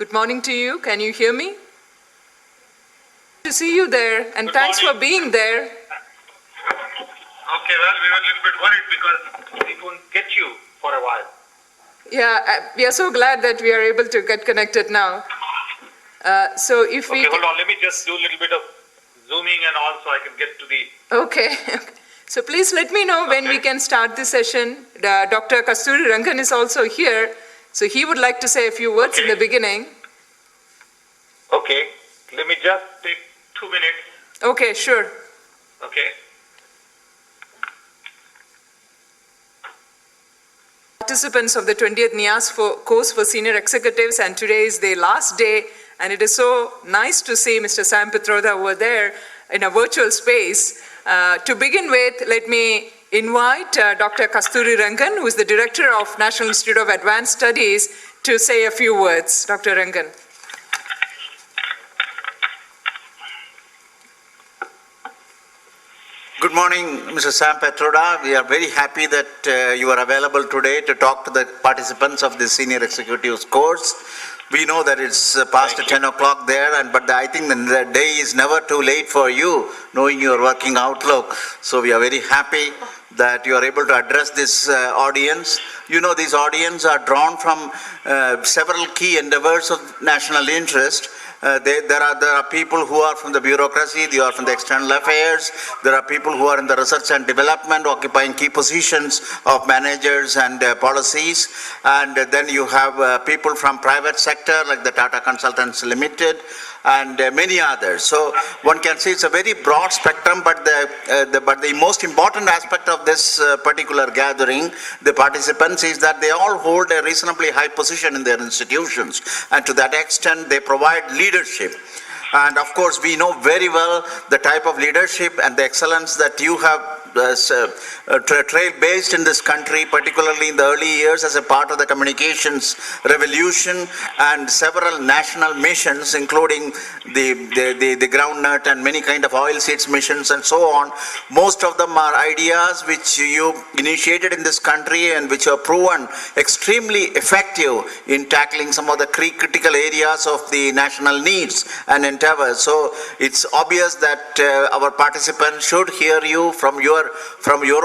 Good morning to you. Can you hear me? To see you there, and Good thanks morning. for being there. Okay, well, we were a little bit worried because we couldn't get you for a while. Yeah, we are so glad that we are able to get connected now. So if we... Okay, hold on. Let me just do a little bit of zooming and all so I can get to the... Okay. So please let me know when we can start the session. Dr. Kasturi Rangan is also here, so he would like to say a few words in the beginning. Okay, let me just take 2 minutes. Okay, sure. Okay. Participants of the 20th NIAS course for senior executives, and today is the last day, and it is so nice to see Mr. Sam Pitroda over there in a virtual space. To begin with, let me invite Dr. Kasturi Rangan, who is the Director of National Institute of Advanced Studies, to say a few words. Dr. Rangan. Good morning, Mr. Sam Pitroda. We are very happy that you are available today to talk to the participants of the Senior Executives course. We know that it's past 10 o'clock there, but I think the day is never too late for you, knowing your working outlook. So we are very happy that you are able to address this audience. You know, these audience are drawn from several key endeavors of national interest. There are people who are from the bureaucracy, they are from the external affairs, there are people who are in the research and development occupying key positions of managers and policies, and then you have people from private sector like the Tata Consultants Limited and many others. So one can see it's a very broad spectrum, but the most important aspect of this particular gathering, the participants, is that they all hold a reasonably high position in their institutions, and to that extent they provide leadership. And of course we know very well the type of leadership and the excellence that you have trail-based in this country, particularly in the early years as a part of the communications revolution and several national missions, including the groundnut and many kind of oil seeds missions and so on. Most of them are ideas which you initiated in this country and which are proven extremely effective in tackling some of the critical areas of the national needs and endeavors. So it's obvious that our participants should hear you from your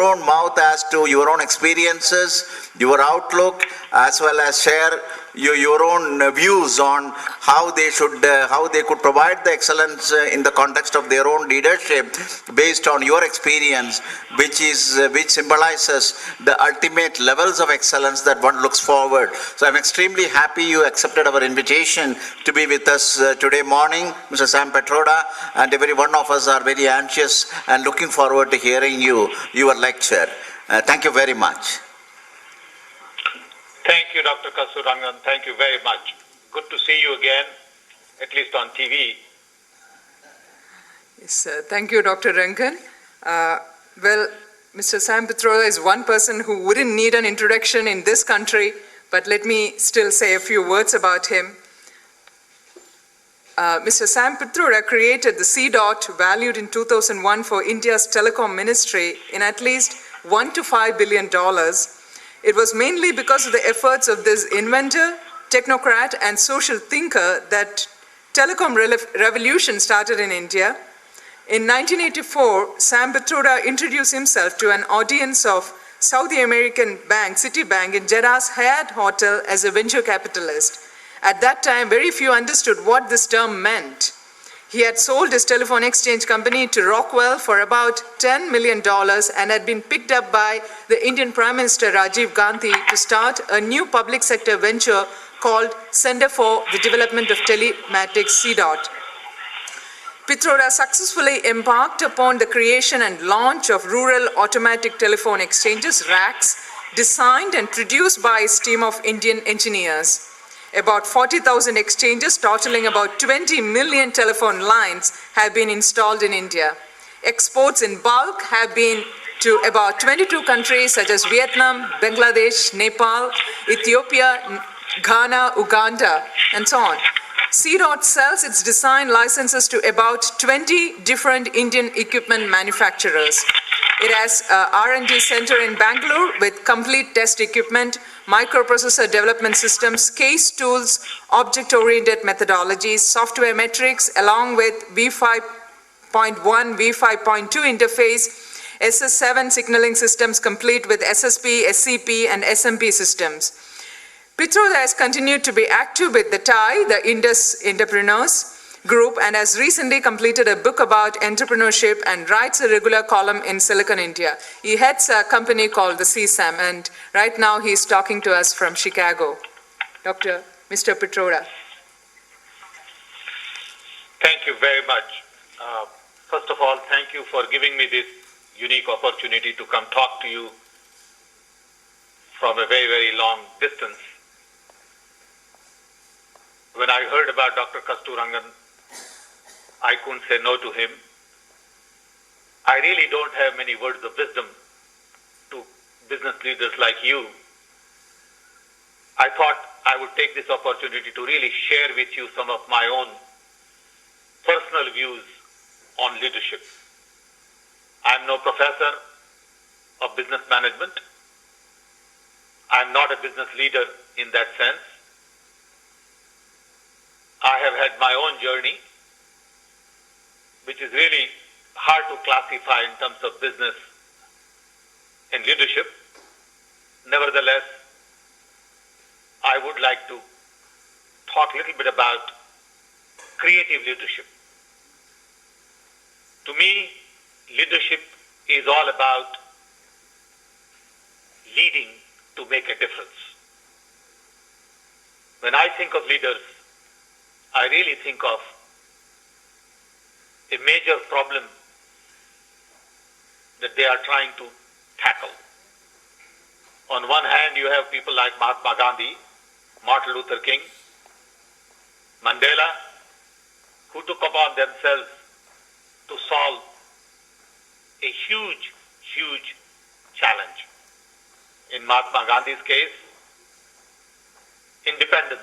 own mouth as to your own experiences, your outlook, as well as share your own views on how they could provide the excellence in the context of their own leadership based on your experience, which symbolizes the ultimate levels of excellence that one looks forward. So I'm extremely happy you accepted our invitation to be with us today morning, Mr. Sam Pitroda, and every one of us are very anxious and looking forward to hearing your lecture. Thank you very much. Thank you, Dr. Kasturi Rangan. Thank you very much. Good to see you again, at least on TV. Yes, thank you, Dr. Rangan. Well, Mr. Sam Pitroda is one person who wouldn't need an introduction in this country, but let me still say a few words about him. Mr. Sam Pitroda created the C-Dot, valued in 2001 for India's telecom ministry in at least $1 to $5 billion. It was mainly because of the efforts of this inventor, technocrat, and social thinker that telecom revolution started in India. In 1984, Sam Pitroda introduced himself to an audience of Saudi American bank Citibank in Jeddah's Hyatt Hotel as a venture capitalist. At that time, very few understood what this term meant. He had sold his telephone exchange company to Rockwell for about $10 million and had been picked up by the Indian Prime Minister Rajiv Gandhi to start a new public sector venture called Center for the Development of Telematics, C-Dot. Pitroda successfully embarked upon the creation and launch of rural automatic telephone exchanges, RACs, designed and produced by his team of Indian engineers. About 40,000 exchanges, totaling about 20 million telephone lines, have been installed in India. Exports in bulk have been to about 22 countries such as Vietnam, Bangladesh, Nepal, Ethiopia, Ghana, Uganda, and so on. C-Dot sells its design licenses to about 20 different Indian equipment manufacturers. It has a R&D center in Bangalore with complete test equipment, microprocessor development systems, case tools, object-oriented methodologies, software metrics, along with V5.1, V5.2 interface, SS7 signaling systems complete with SSP, SCP, and SMP systems. Pitroda has continued to be active with the TIE, the Indus Entrepreneurs Group, and has recently completed a book about entrepreneurship and writes a regular column in Silicon India. He heads a company called the CSAM, and right now he's talking to us from Chicago. Mr. Pitroda. Thank you very much. First of all, thank you for giving me this unique opportunity to come talk to you from a very, very long distance. When I heard about Dr. Kasturangan, I couldn't say no to him. I really don't have many words of wisdom to business leaders like you. I thought I would take this opportunity to really share with you some of my own personal views on leadership. I'm no professor of business management. I'm not a business leader in that sense. I have had my own journey, which is really hard to classify in terms of business and leadership. Nevertheless, I would like to talk a little bit about creative leadership. To me, leadership is all about leading to make a difference. When I think of leaders, I really think of a major problem that they are trying to tackle. On one hand, you have people like Mahatma Gandhi, Martin Luther King, Mandela, who took upon themselves to solve a huge, huge challenge. In Mahatma Gandhi's case, independence,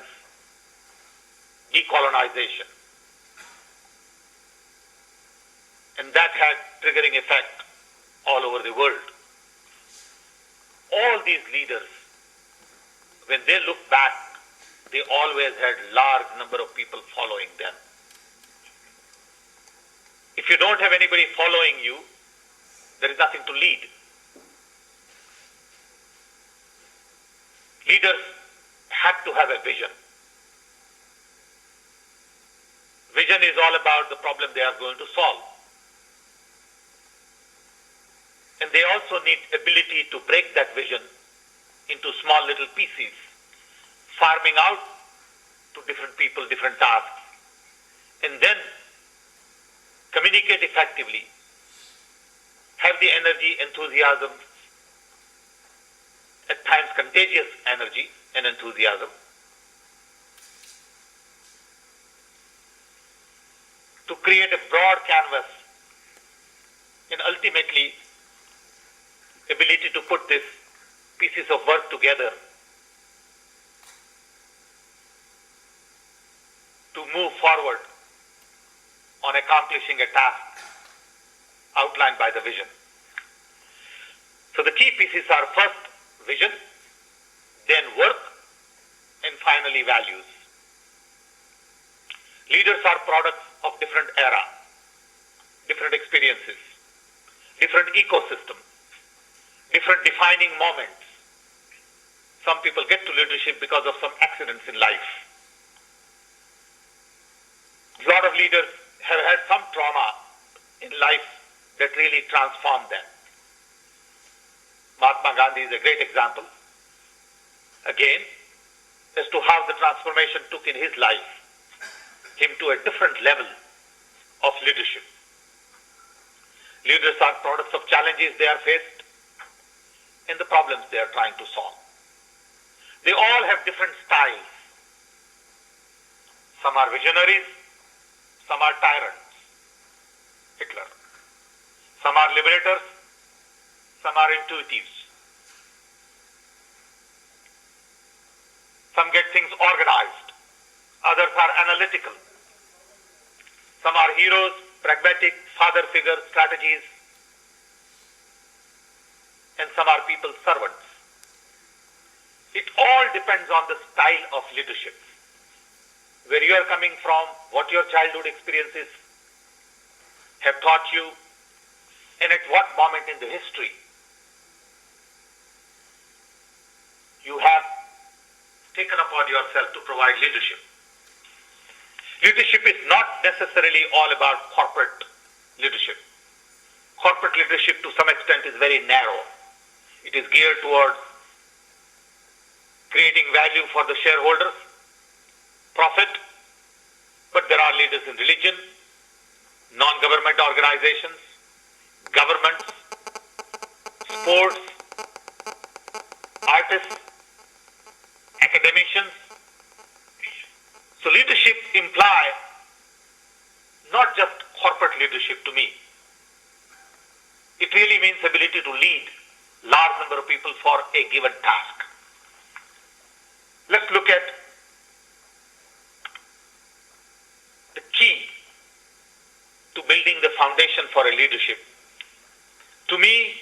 decolonization. And that had triggering effect all over the world. All these leaders, when they look back, they always had large number of people following them. If you don't have anybody following you, there is nothing to lead. Leaders have to have a vision. Vision is all about the problem they are going to solve. And they also need ability to break that vision into small little pieces, farming out to different people, different tasks, and then communicate effectively, have the energy, enthusiasm, at times contagious energy and enthusiasm, to create a broad canvas, and ultimately ability to put these pieces of work together to move forward on accomplishing a task outlined by the vision. So the key pieces are first vision, then work, and finally values. Leaders are products of different era, different experiences, different ecosystem, different defining moments. Some people get to leadership because of some accidents in life. A lot of leaders have had some trauma in life that really transformed them. Mahatma Gandhi is a great example, again, as to how the transformation took in his life him to a different level of leadership. Leaders are products of challenges they are faced and the problems they are trying to solve. They all have different styles. Some are visionaries, some are tyrants, Hitler. Some are liberators, some are intuitives. Some get things organized, others are analytical. Some are heroes, pragmatic, father figure, strategies. and some are people's servants. It all depends on the style of leadership. Where you are coming from, what your childhood experiences have taught you, and at what moment in the history you have taken upon yourself to provide leadership. Leadership is not necessarily all about corporate leadership. Corporate leadership to some extent is very narrow. It is geared towards creating value for the shareholders, profit, but there are leaders in religion, non-government organizations, governments, sports, artists, academicians. So leadership implies not just corporate leadership to me. It really means ability to lead large number of people for a given task. Let's look at the key to building the foundation for a leadership. To me,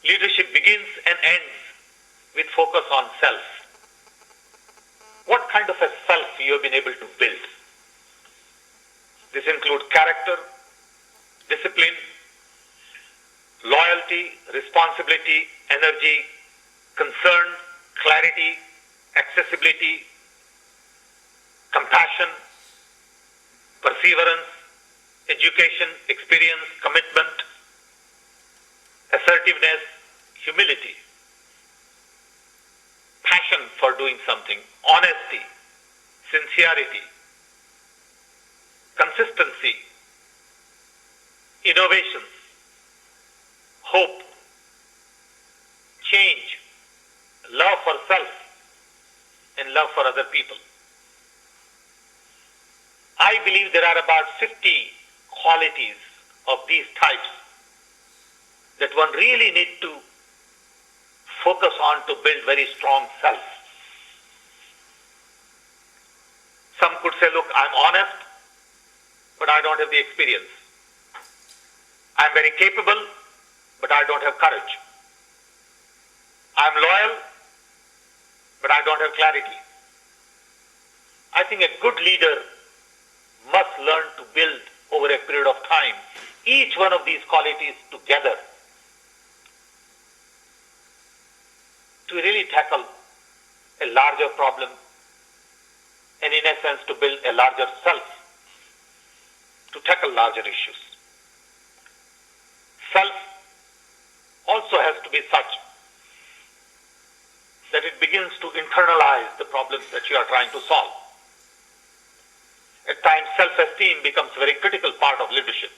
leadership begins and ends with focus on self. What kind of a self you have been able to build? This includes character, discipline, loyalty, responsibility, energy, concern, clarity, accessibility, compassion, perseverance, education, experience, commitment, assertiveness, humility, passion for doing something, honesty, sincerity, consistency, innovations, hope, change, love for self, and love for other people. I believe there are about 50 qualities of these types that one really needs to focus on to build very strong self. Some could say, look, I'm honest, but I don't have the experience. I'm very capable, but I don't have courage. I'm loyal, but I don't have clarity. I think a good leader must learn to build over a period of time each one of these qualities together to really tackle a larger problem and in a sense to build a larger self, to tackle larger issues. Self also has to be such that it begins to internalize the problems that you are trying to solve. At times, self-esteem becomes a very critical part of leadership.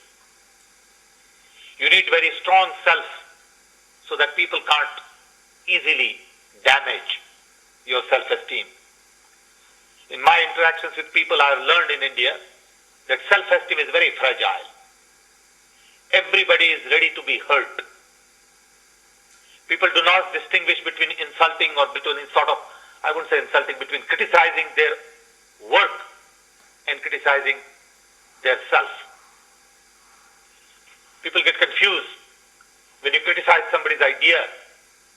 You need very strong self so that people can't easily damage your self-esteem. In my interactions with people, I have learned in India that self-esteem is very fragile. Everybody is ready to be hurt. People do not distinguish between insulting or between I wouldn't say insulting, between criticizing their work and criticizing their self. People get confused. When you criticize somebody's idea,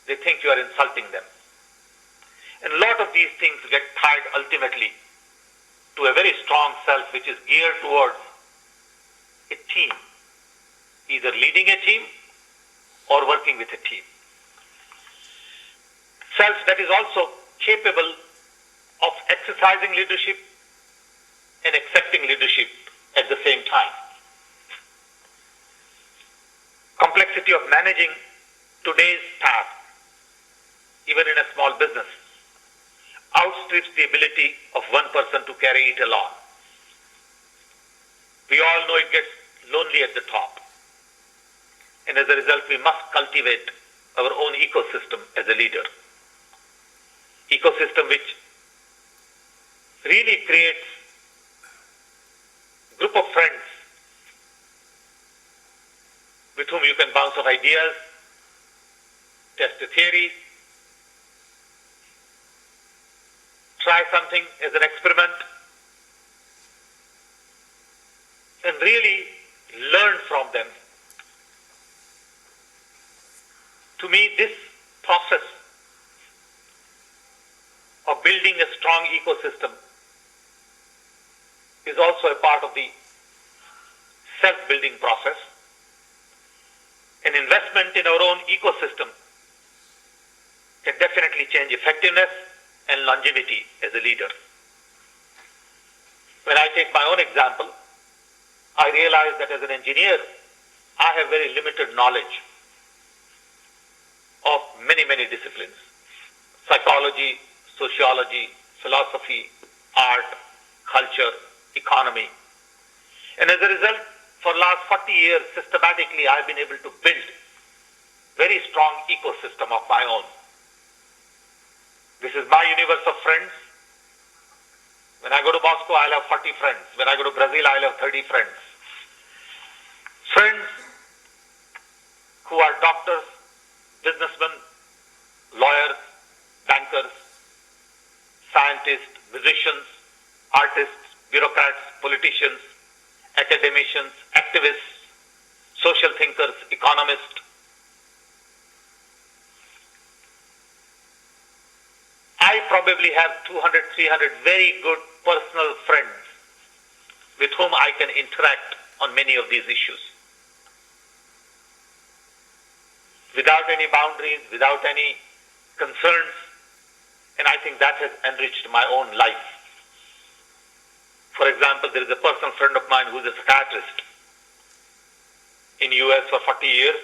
they think you are insulting them. And a lot of these things get tied ultimately to a very strong self which is geared towards a team, either leading a team or working with a team. Self that is also capable of exercising leadership and accepting leadership at the same time. Complexity of managing today's task, even in a small business, outstrips the ability of one person to carry it along. We all know it gets lonely at the top. And as a result, we must cultivate our own ecosystem as a leader. Ecosystem which really creates a group of friends with whom you can bounce off ideas, test a theory, try something as an experiment, and really learn from them To me, this process of building a strong ecosystem is also a part of the self-building process. An investment in our own ecosystem can definitely change effectiveness and longevity as a leader. When I take my own example, I realize that as an engineer, I have very limited knowledge of many, many disciplines: psychology, sociology, philosophy, art, culture, economy. And as a result, for the last 40 years, systematically, I've been able to build very strong ecosystem of my own. This is my universe of friends. When I go to Moscow, I'll have 40 friends. When I go to Brazil, I'll have 30 friends. Friends who are doctors, businessmen, lawyers, bankers, scientists, musicians, artists, bureaucrats, politicians, academicians, activists, social thinkers, economists. I probably have 200, 300 very good personal friends with whom I can interact on many of these issues. Without any boundaries, without any concerns, and I think that has enriched my own life. For example, there is a personal friend of mine who is a psychiatrist in the US for 40 years,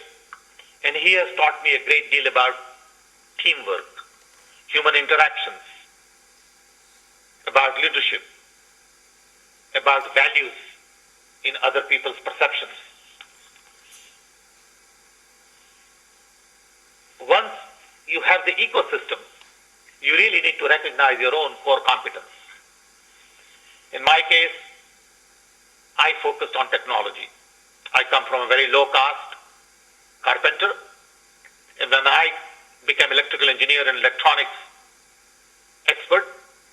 and he has taught me a great deal about teamwork, human interactions, about leadership, about values in other people's perceptions. Once you have the ecosystem, you really need to recognize your own core competence. In my case, I focused on technology. I come from a very low caste carpenter, and when I became electrical engineer and electronics expert,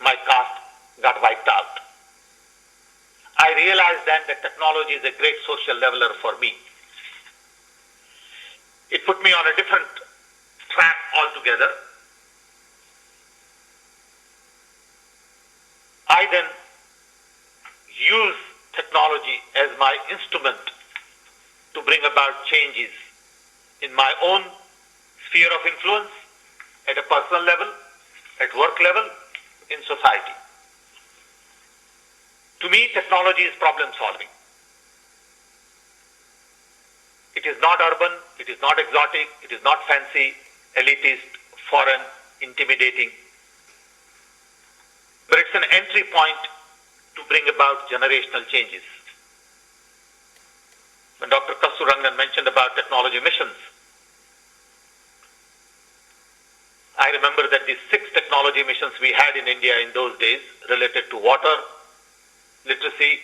my caste got wiped out. I realized then that technology is a great social leveler for me. It put me on a different track altogether. I then use technology as my instrument to bring about changes in my own sphere of influence, at a personal level, at work level, in society. To me, technology is problem solving. It is not urban, it is not exotic, it is not fancy, elitist, foreign, intimidating. But it's an entry point to bring about generational changes. When Dr. Kasturanga mentioned about technology missions, I remember that the 6 technology missions we had in India in those days related to water, literacy,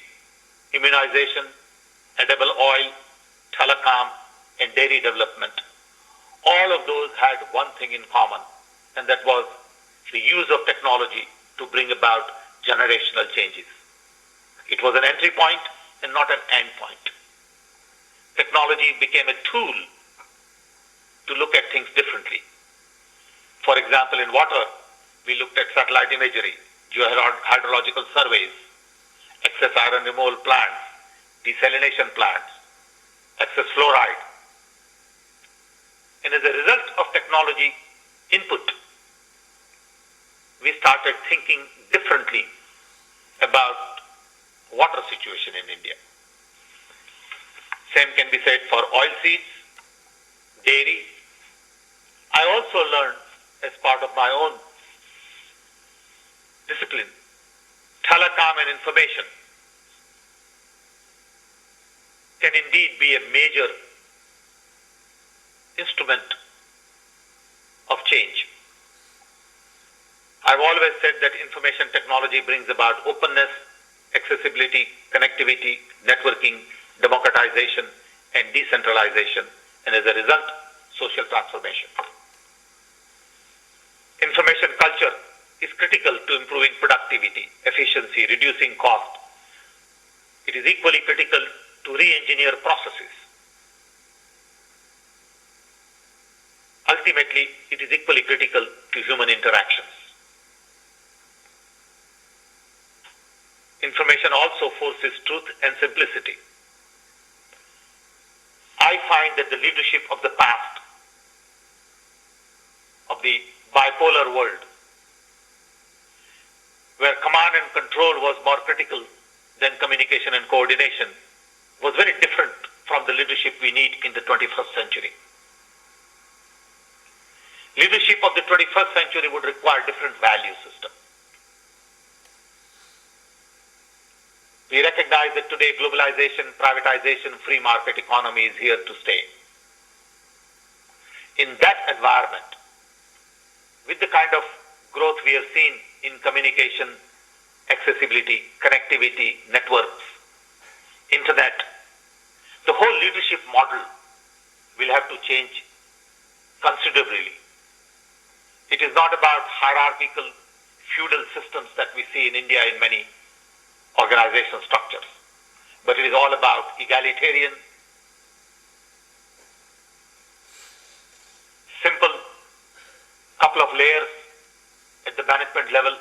immunization, edible oil, telecom, and dairy development. All of those had one thing in common, and that was the use of technology to bring about generational changes. It was an entry point and not an end point. Technology became a tool to look at things differently. For example, in water, we looked at satellite imagery, geohydrological surveys, excess iron removal plants, desalination plants, excess fluoride. And as a result of technology input, we started thinking differently about water situation in India. Same can be said for oilseeds, dairy. I also learned as part of my own discipline, telecom and information can indeed be a major instrument of change. I've always said that information technology brings about openness, accessibility, connectivity, networking, democratization, and decentralization, and as a result, social transformation. Information culture is critical to improving productivity, efficiency, reducing cost. It is equally critical to re-engineer processes. ultimately it is equally critical to human interactions. Information also forces truth and simplicity. I find that the leadership of the past, of the bipolar world, where command and control was more critical than communication and coordination, was very different from the leadership we need in the 21st century. Leadership of the 21st century would require different value system. We recognize that today globalization, privatization, free market economy is here to stay. In that environment, with the kind of growth we have seen in communication, accessibility, connectivity, networks, internet, the whole leadership model will have to change considerably. It is not about hierarchical, feudal systems that we see in India in many organizational structures, but it is all about egalitarian, simple, couple of layers at the management level,